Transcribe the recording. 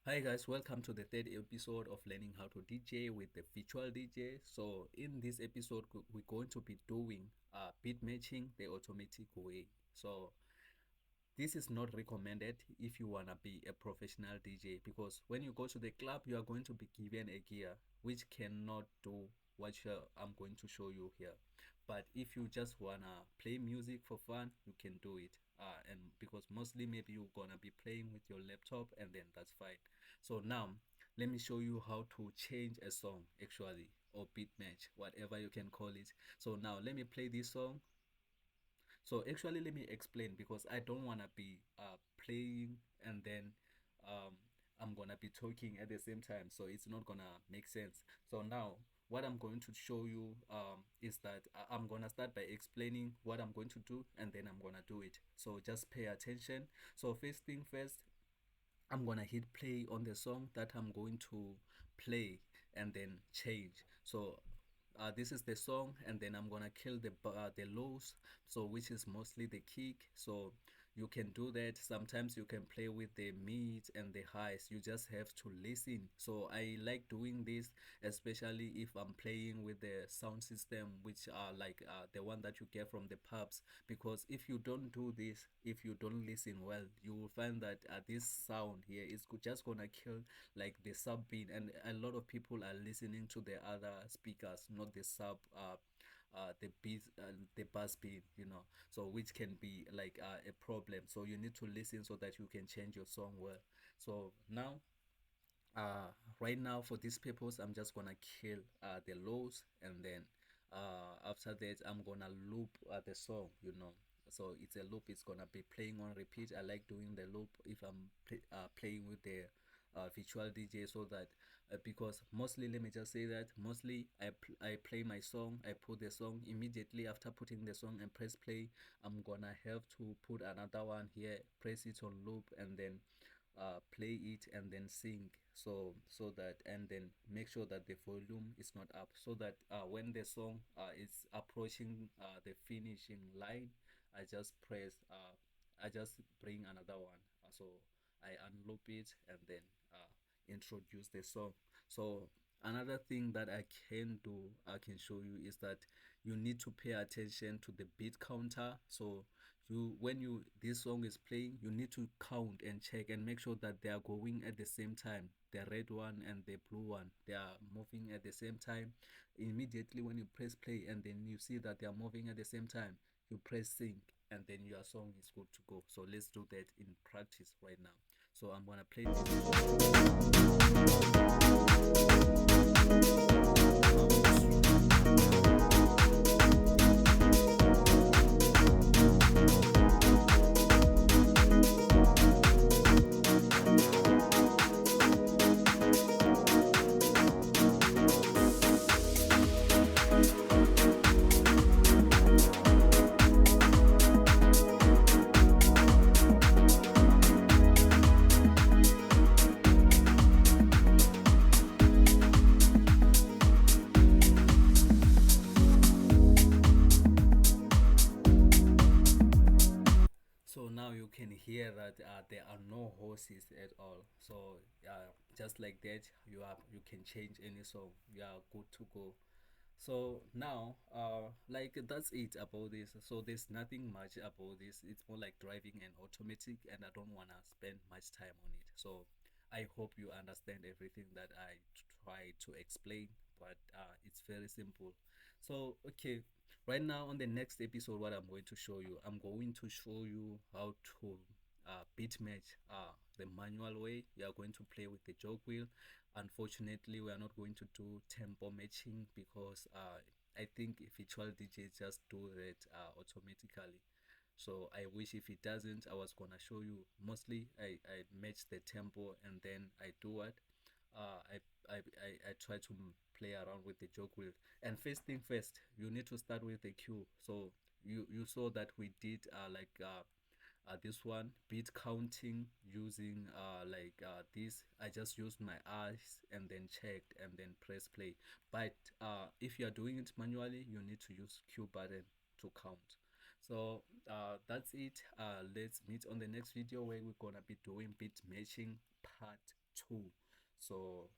Hi guys, welcome to the third episode of learning how to DJ with the virtual DJ. So in this episode, we're going to be doing beat matching the automatic way. So this is not recommended if you wanna be a professional DJ, because when you go to the club, you are going to be given a gear which cannot do what I'm going to show you here. But if you just wanna play music for fun, you can do it. And because mostly maybe you're gonna be playing with your laptop, and then that's fine. So now let me show you how to change a song actually, or beat match, whatever you can call it. So now let me play this song. So actually, let me explain, because I don't wanna be playing and then um, I'm gonna be talking at the same time. So it's not gonna make sense. So now what I'm going to show you is that I'm gonna start by explaining what I'm going to do, and then I'm gonna do it. So just pay attention. So first thing first, I'm gonna hit play on the song that I'm going to play, and then change. So this is the song, and then I'm gonna kill the lows, so which is mostly the kick. So you can do that. Sometimes you can play with the mids and the highs. You just have to listen. So I like doing this, especially if I'm playing with the sound system, which are like the one that you get from the pubs. Because if you don't do this, if you don't listen well, you will find that this sound here is just gonna kill like the sub beat, and a lot of people are listening to the other speakers, not the sub the beat, the bass beat, so which can be like a problem. So you need to listen so that you can change your song well. So now uh right now, for this purpose, I'm just gonna kill the lows, and then after that I'm gonna loop the song. So it's a loop, it's gonna be playing on repeat. I like doing the loop if I'm playing with the virtual DJ, so that because mostly, let me just say that mostly I play my song, I put the song immediately after putting the song and press play. I'm gonna have to put another one here, press it on loop, and then play it and then sing. So that, and then make sure that the volume is not up, so that when the song is approaching the finishing line, I just I just bring another one. So I unloop it, and then introduce the song. So another thing that I can show you, is that you need to pay attention to the beat counter. So when you this song is playing, you need to count and check and make sure that they are going at the same time. The red one and the blue one, they are moving at the same time. Immediately when you press play, and then you see that they are moving at the same time, you press sync, and then your song is good to go. So let's do that in practice right now. So I'm gonna play So now you can hear that there are no horses at all. So just like that, you can change any song. You are good to go. So now like that's it about this. So there's nothing much about this. It's more like driving an automatic, and I don't want to spend much time on it. So I hope you understand everything that I try to explain, but it's very simple. So okay, right now on the next episode, what I'm going to show you how to beat match the manual way. You are going to play with the jog wheel. Unfortunately, we are not going to do tempo matching, because I think if virtual DJ just do that automatically. So I wish if it doesn't, I was gonna show you. Mostly I match the tempo, and then I do what I try to play around with the jog wheel. And first thing first, you need to start with the cue. So you saw that we did this one beat counting using this. I just used my eyes and then checked and then press play. But if you are doing it manually, you need to use Q button to count. So that's it. Let's meet on the next video, where we're gonna be doing beat matching part 2. So